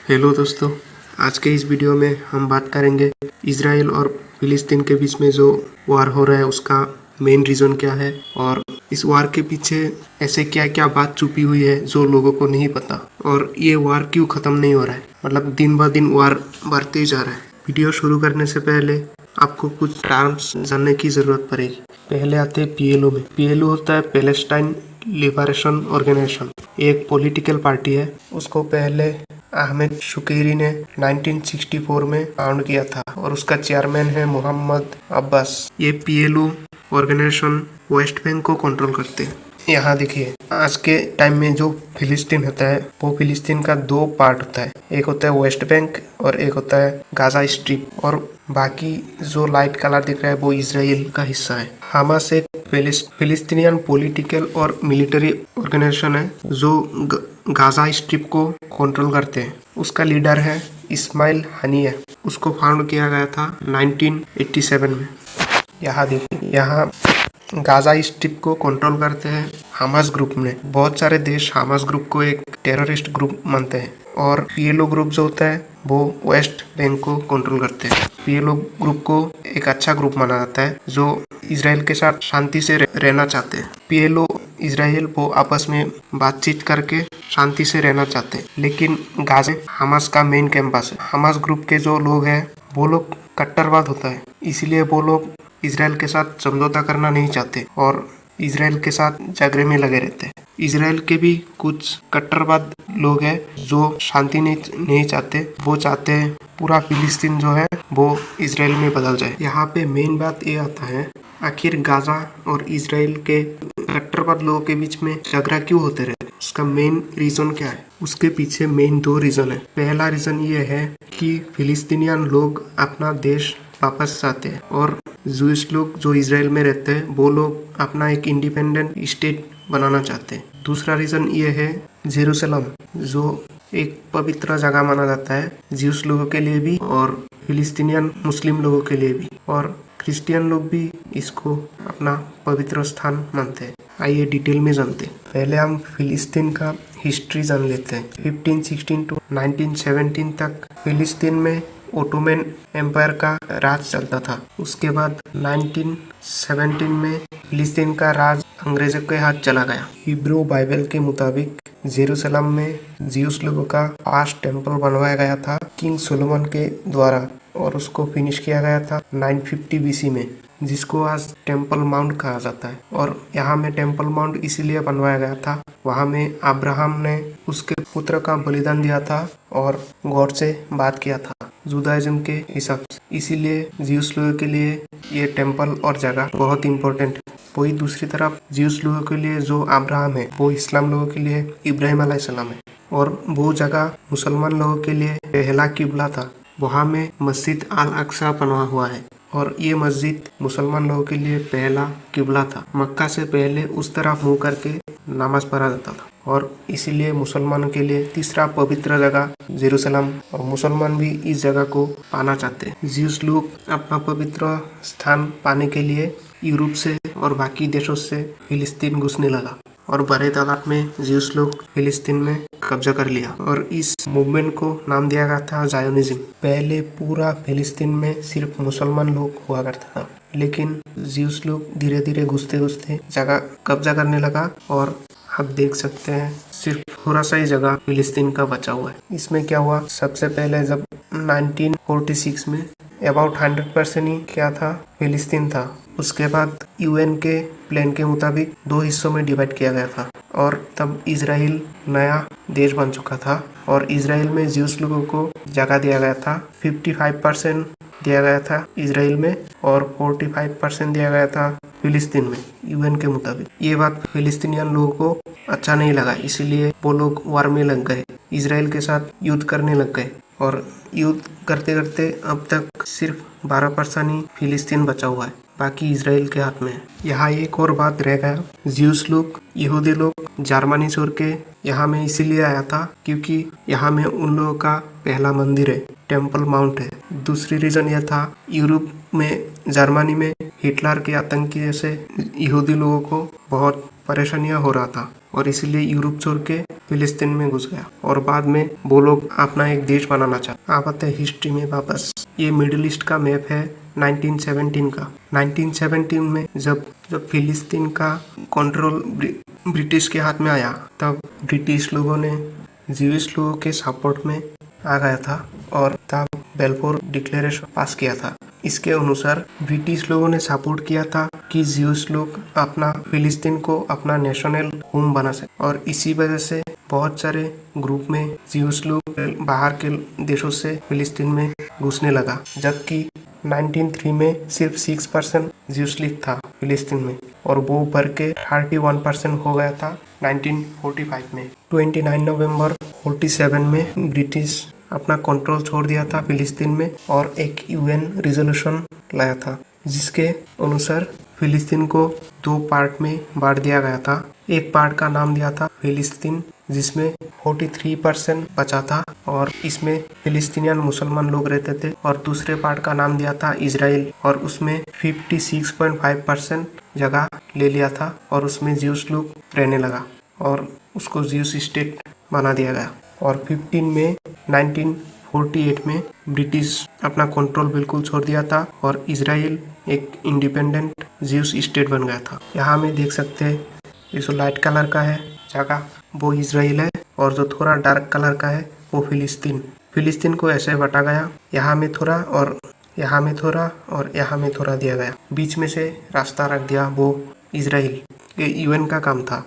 Hello दोस्तों, आज के इस वीडियो में हम बात करेंगे इजराइल और फिलिस्तीन के बीच में जो वार हो रहा है उसका मेन रीज़न क्या है और इस वार के पीछे ऐसे क्या क्या बात छुपी हुई है जो लोगों को नहीं पता और ये वार क्यों ख़त्म नहीं हो रहा है। मतलब दिन ब दिन वार बढ़ते ही जा रहा है। वीडियो शुरू करने से पहले आपको कुछ टर्म्स जानने की ज़रूरत पड़ेगी। पहले आते हैं पीएलओ में। पीएलओ होता है पैलेस्टाइन लिबरेशन ऑर्गेनाइजेशन। एक पॉलिटिकल पार्टी है। उसको पहले अहमद शुकेरी ने 1964 में फाउंड किया था और उसका चेयरमैन है मोहम्मद अब्बास। ये पीएलओ ऑर्गेनाइजेशन वेस्ट बैंक को कंट्रोल करते हैं। यहाँ देखिए, आज के टाइम में जो फिलिस्तीन होता है वो फिलिस्तीन का दो पार्ट होता है। एक होता है वेस्ट बैंक और एक होता है गाजा स्ट्रिप, और बाकी जो लाइट कलर दिख रहा है वो इजराइल का हिस्सा है। हमास एक फिलिस्तीनियन पॉलिटिकल और मिलिट्री ऑर्गेनाइजेशन है जो गाजा स्ट्रिप को कंट्रोल करते हैं। उसका लीडर है इस्माइल हनिया। उसको फाउंड किया गया था 1987 में। यहाँ देखिए, यहाँ गाजा स्ट्रिप को कंट्रोल करते हैं हमास ग्रुप ने। बहुत सारे देश हमास ग्रुप को एक टेररिस्ट ग्रुप मानते हैं और पीएलओ ग्रुप जो होता है वो वेस्ट बैंक को कंट्रोल करते हैं। पीएलओ ग्रुप को एक अच्छा ग्रुप माना जाता है जो इजराइल के साथ शांति से रहना चाहते हैं। पीएलओ इजराइल वो आपस में बातचीत करके शांति से रहना चाहते हैं, लेकिन गाजा हमास का मेन कैंपस है। हमास ग्रुप के जो लोग हैं वो लोग कट्टरवाद होता है, इसलिए वो लोग इजराइल के साथ समझौता करना नहीं चाहते और इजराइल के साथ झगड़े में लगे रहते हैं। इजराइल के भी कुछ कट्टरवाद लोग हैं जो शांति नहीं चाहते। वो चाहते हैं पूरा फिलिस्तीन जो है वो इजराइल में बदल जाए। यहाँ पे मेन बात ये आता है, आखिर गाजा और इजराइल के कट्टरवाद लोगों के बीच में झगड़ा क्यों होते रहते? उसका मेन रीजन क्या है? उसके पीछे मेन दो रीजन है। पहला रीजन ये है कि फिलिस्तीनियन लोग अपना देश वापस चाहते हैं और जूइश लोग जो इजराइल में रहते हैं वो लोग अपना एक इंडिपेंडेंट स्टेट बनाना चाहते हैं। दूसरा रीजन ये है जेरूसलम, जो एक पवित्र जगह माना जाता है ज्यूस लोगों के लिए भी और फिलिस्तीनियन मुस्लिम लोगों के लिए भी, और क्रिश्चियन लोग भी इसको अपना पवित्र स्थान मानते हैं। आइए डिटेल में जानते हैं। पहले हम फिलिस्तीन का हिस्ट्री जान लेते हैं। 1516 टू 1917 तक फिलिस्तीन में ओटोमन एम्पायर का राज चलता था। उसके बाद 1917 में फिलिस्तीन का राज अंग्रेजों के हाथ चला गया। हिब्रू बाइबल के मुताबिक जेरूसलम में ज्यूस लोगों का फर्स्ट टेम्पल बनवाया गया था किंग सोलोमन के द्वारा और उसको फिनिश किया गया था 950 बीसी में, जिसको आज टेम्पल माउंट कहा जाता है। और यहाँ में टेम्पल माउंट इसीलिए बनवाया गया था, वहाँ में अब्राहम ने उसके पुत्र का बलिदान दिया था और गॉड से बात किया था जुदाइज्म के हिसाब से। इसीलिए ज्यूस लोगों के लिए ये टेम्पल और जगह बहुत इम्पोर्टेंट है। वही दूसरी तरफ ज्यूस लोगों के लिए जो अब्राहम है वो इस्लाम लोगों के लिए इब्राहिम अलैहिस्सलाम है, और वो जगह मुसलमान लोगों के लिए पहला किबला था। वहाँ में मस्जिद अल अक्सा बना हुआ है और ये मस्जिद मुसलमान लोगों के लिए पहला किबला था। मक्का से पहले उस तरफ मुँह करके नमाज पढ़ा जाता था और इसीलिए मुसलमानों के लिए तीसरा पवित्र जगह जेरूसलम, और मुसलमान भी इस जगह को पाना चाहते हैं। ज्यूस लोग अपना पवित्र स्थान पाने के लिए यूरोप से और बाकी देशों से फिलिस्तीन घुसने लगा और बड़े तादाद में ज्यूस लोग फिलिस्तीन में कब्जा कर लिया और इस मूवमेंट को नाम दिया गया था जायोनिज्म। पहले पूरा फिलिस्तीन में सिर्फ मुसलमान लोग हुआ करता था, लेकिन ज्यूस लोग धीरे धीरे घुसते घुसते जगह कब्जा करने लगा और आप देख सकते हैं सिर्फ थोड़ा सा ही जगह फिलिस्तीन का बचा हुआ है। इसमें क्या हुआ, सबसे पहले जब 1946 में अबाउट 100% ही क्या था, फिलिस्तीन था। उसके बाद यूएन के प्लान के मुताबिक दो हिस्सों में डिवाइड किया गया था और तब इजराइल नया देश बन चुका था और इजराइल में ज्यूस लोगों को जगह दिया गया था। 55% दिया गया था इजराइल में और 45% दिया गया था फिलिस्तीन में यूएन के मुताबिक। ये बात फिलिस्तीनियन लोगों को अच्छा नहीं लगा, इसीलिए वो लोग वार में लग गए, इजराइल के साथ युद्ध करने लग गए और युद्ध करते करते अब तक सिर्फ 12% ही फिलिस्तीन बचा हुआ है, बाकी इजराइल के हाथ में है। यहाँ एक और बात रह गया, ज्यूस लोग यहूदी लोग जर्मनी छोड़ के यहाँ में इसीलिए आया था क्योंकि यहाँ में उन लोगों का पहला मंदिर है, टेम्पल माउंट है। दूसरी रीजन यह था, यूरोप में जर्मनी में हिटलर के आतंकी से यहूदी लोगों को बहुत परेशानियां हो रहा था और इसीलिए यूरोप छोड़ के फिलिस्तीन में घुस गया और बाद में वो लोग अपना एक देश बनाना चाहते। आप आते हैं हिस्ट्री में वापस। ये मिडिल ईस्ट का मैप है 1917 का। 1917 में जब फिलिस्तीन का कंट्रोल ब्रिटिश के हाथ में आया, तब ब्रिटिश लोगों ने ज्यूइश लोगों के सपोर्ट में आ गया था और तब बेलफोर डिक्लेरेशन पास किया था। इसके अनुसार ब्रिटिश लोगों ने सपोर्ट किया था कि ज्यूइश लोग अपना फिलिस्तीन को अपना नेशनल होम बना सके, और इसी वजह से बहुत सारे ग्रुप में ज्यूइश लोग बाहर के देशों से फिलिस्तीन में घुसने लगा, जबकि 1903 में सिर्फ 6% ज्यूइश लीग था फिलिस्तीन में, और वो बढ़ के 31% हो गया था 1945 में। 29 नवंबर 47 में ब्रिटिश अपना कंट्रोल छोड़ दिया था फिलिस्तीन में और एक यूएन रिजोल्यूशन लाया था, जिसके अनुसार फिलिस्तीन को 2 पार्ट में बांट दिया गया था। एक पार्ट का नाम दिया था फिलिस्तीन, जिसमें 43% बचा था और इसमें फिलिस्तीनियन मुसलमान लोग रहते थे, और दूसरे पार्ट का नाम दिया था इजराइल, और उसमें 56.5% जगह ले लिया था और उसमें ज्यूस लोग रहने लगा और उसको ज्यूस स्टेट बना दिया गया। और 15 मई 1948 में ब्रिटिश अपना कंट्रोल बिल्कुल छोड़ दिया था और इजराइल एक इंडिपेंडेंट ज्यूस स्टेट बन गया था। यहाँ में देख सकते हैं, ये जो लाइट कलर का है जगह वो इजराइल है, और जो थोड़ा डार्क कलर का है वो फिलिस्तीन। फिलिस्तीन को ऐसे बांटा गया, यहाँ में थोड़ा और यहाँ में थोड़ा और यहाँ में थोड़ा दिया गया, बीच में से रास्ता रख दिया वो इजराइल। ये यूएन का काम था।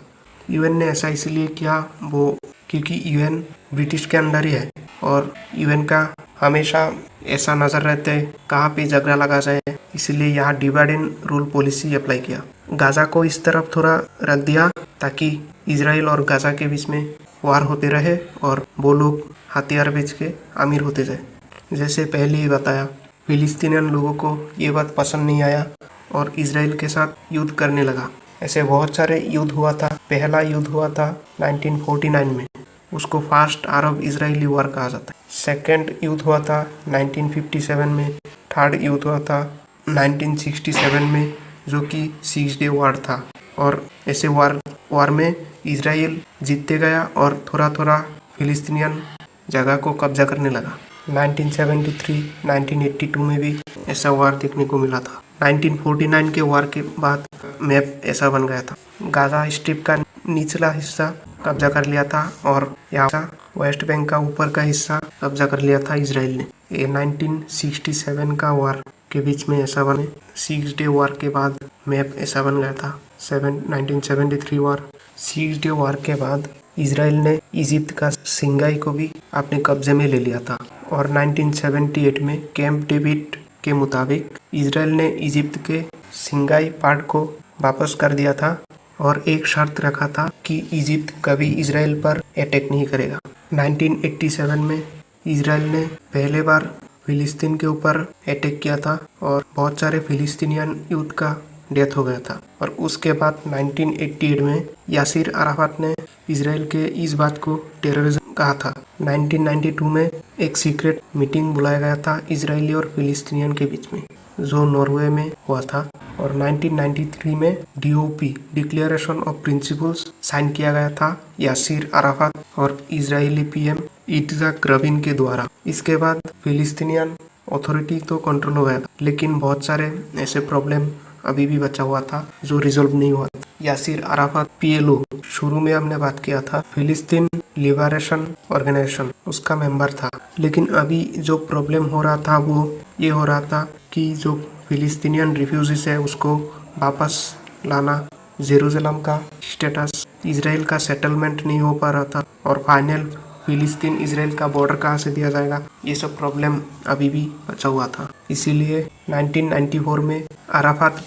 यूएन ने ऐसा इसलिए किया वो क्योंकि यूएन ब्रिटिश के अंदर ही है, और यूएन का हमेशा ऐसा नजर रहता है कहाँ पे झगड़ा लगा जाए, इसलिए यहाँ divide and rule policy apply किया। गाजा को इस तरफ थोड़ा रख दिया ताकि इजराइल और गाजा के बीच में वार होते रहे और वो लोग हथियार बेच के अमीर होते जाए। जैसे पहले ही बताया, फिलिस्तीनियन लोगों को ये बात पसंद नहीं आया और इजराइल के साथ युद्ध करने लगा। ऐसे बहुत सारे युद्ध हुआ था। पहला युद्ध हुआ था 1949 में, उसको फर्स्ट अरब इजरायली वॉर कहा जाता है। सेकेंड युद्ध हुआ था 1957 में। थर्ड युद्ध हुआ था 1967 में, जो कि 6 डे वॉर था, और ऐसे वॉर में इजराइल जीतते गया और थोड़ा थोड़ा फिलिस्तीनियन जगह को कब्जा करने लगा। 1973, 1982 में भी ऐसा वार देखने को मिला था। 1949 के वार के बाद मैप ऐसा बन गया था। गाजा स्ट्रिप का निचला हिस्सा कब्जा कर लिया था और यहाँ वेस्ट बैंक का ऊपर का हिस्सा कब्जा कर लिया था इजराइल ने। ये 1967 का वार के बीच में ऐसा बने। 6 डे वार के बाद मैप ऐसा बन गया था। 1973 वार। 6 डे वार के बाद इजराइल ने इजिप्ट का सिंगाई को भी अपने कब्जे में ले लिया था, और 1978 में कैंप डेविड के मुताबिक इजराइल ने इजिप्ट के सिंगाई पार्ट को वापस कर दिया था और एक शर्त रखा था कि इजिप्ट कभी इजराइल पर अटैक नहीं करेगा। 1987 में इजराइल ने पहले बार फिलिस्तीन के ऊपर अटैक किया था और बहुत सारे फिलिस्तीनियन यूथ का डेथ हो गया था, और उसके बाद 1988 में यासिर अराफात ने इजराइल के इस बात को टेररिज्म कहा था। 1992 में एक सीक्रेट मीटिंग बुलाया गया था इजरायली और फिलिस्तीनियन के बीच में, जो नॉर्वे में हुआ था, और 1993 में DOP declaration of principles sign किया गया था यासिर अराफात और इजरायली पीएम इत्ज़ाक रबिन के द्वारा। इसके बाद फिलिस्तीनियन अथॉरिटी तो कंट्रोल हो गया था, लेकिन बहुत सारे ऐसे प्रॉब्लम अभी भी बचा हुआ था जो रिजोल्व नहीं हुआ था। यासिर अराफात पीएलओ, शुरू में हमने बात किया था, फिलिस्तीन लिबरेशन ऑर्गेनाइजेशन, उसका मेंबर था, लेकिन अभी जो प्रॉब्लम हो रहा था वो ये हो रहा था कि जो फिलिस्तीनियन रिफ्यूजीज है उसको वापस लाना, जेरूसलम का स्टेटस, इजराइल का सेटलमेंट नहीं हो पा रहा था, और फाइनल फिलिस्तीन इजराइल का बॉर्डर कहाँ से दिया जाएगा, ये सब प्रॉब्लम अभी भी बचा हुआ था। इसीलिए 1994 में अराफात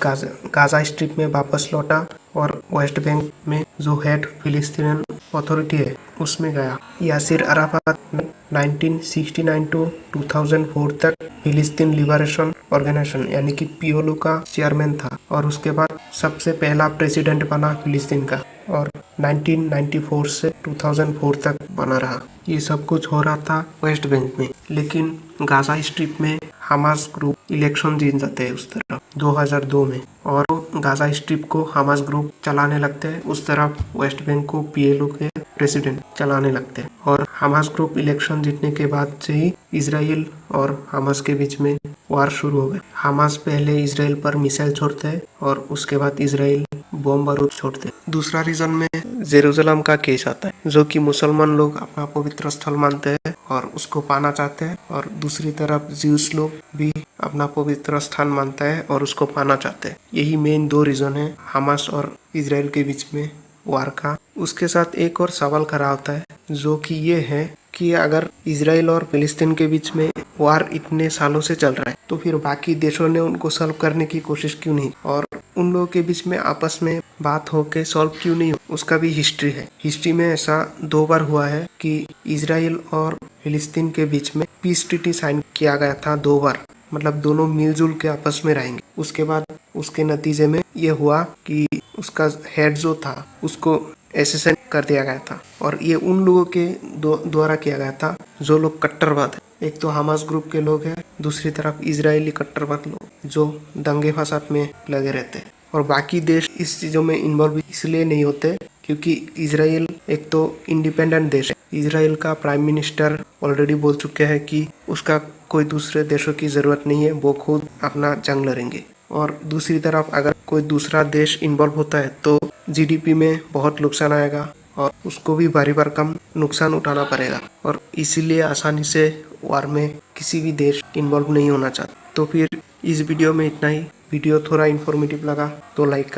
गाजा स्ट्रिप में वापस लौटा और वेस्ट बैंक में जो हेड फिलिस्तीनियन अथॉरिटी है उसमें गया। यासिर अराफात 1969 टू 2004 तक फिलिस्तीन लिबरेशन ऑर्गेनाइजेशन यानी कि पीएलओ का चेयरमैन था, और उसके बाद सबसे पहला प्रेसिडेंट बना फिलिस्तीन का, और 1994 से 2004 तक बना रहा। ये सब कुछ हो रहा था वेस्ट बैंक में, लेकिन गाजा स्ट्रिप में हमास ग्रुप इलेक्शन जीत जाते हैं उस तरफ 2002 में, और गाजा स्ट्रिप को हमास ग्रुप चलाने लगते हैं, उस तरफ वेस्ट बैंक को पीएलओ के प्रेसिडेंट चलाने लगते हैं। और हमास ग्रुप इलेक्शन जीतने के बाद से ही इसराइल और हमास के बीच में वार शुरू हो गए। हमास पहले इसराइल पर मिसाइल छोड़ते हैं और उसके बाद इसराइल बम बारूद छोड़ते हैं। दूसरा रीजन में जेरूसलम का केस आता है, जो कि मुसलमान लोग अपना पवित्र स्थल मानते हैं और उसको पाना चाहते हैं, और दूसरी तरफ ज्यूस लोग भी अपना पवित्र स्थान मानता है और उसको पाना चाहते हैं। यही मेन दो रीजन है हमास और इसराइल के बीच में वार का। उसके साथ एक और सवाल खड़ा होता है, जो कि ये है कि अगर इसराइल और फिलिस्तीन के बीच में वार इतने सालों से चल रहा है, तो फिर बाकी देशों ने उनको सॉल्व करने की कोशिश क्यों नहीं, और उन लोगों के बीच में आपस में बात होके सॉल्व क्यों नहीं हो। उसका भी हिस्ट्री है। हिस्ट्री में ऐसा 2 बार हुआ है कि इसराइल और फिलिस्तीन के बीच में पीस ट्रीटी साइन किया गया था 2 बार, मतलब दोनों मिलजुल के आपस में रहेंगे। उसके बाद उसके नतीजे में ये हुआ कि उसका हेड जो था उसको एसेसन कर दिया गया था, और ये उन लोगों के द्वारा किया गया था जो लोग कट्टरवाद है। एक तो हमास ग्रुप के लोग हैं, दूसरी तरफ इजरायली कट्टरवाद लोग जो दंगे फसाद में लगे रहते हैं। और बाकी देश इस चीजों में इन्वॉल्व इसलिए नहीं होते क्योंकि इसराइल एक तो इंडिपेंडेंट देश है। इसराइल का प्राइम मिनिस्टर ऑलरेडी बोल चुके हैं कि उसका कोई दूसरे देशों की जरूरत नहीं है, वो खुद अपना जंग लड़ेंगे। और दूसरी तरफ अगर कोई दूसरा देश इन्वॉल्व होता है तो जीडीपी में बहुत नुकसान आएगा और उसको भी बारी बार कम नुकसान उठाना पड़ेगा, और इसीलिए आसानी से वार में किसी भी देश इन्वॉल्व नहीं होना चाहता। तो फिर इस वीडियो में इतना ही। वीडियो थोड़ा इन्फॉर्मेटिव लगा तो लाइक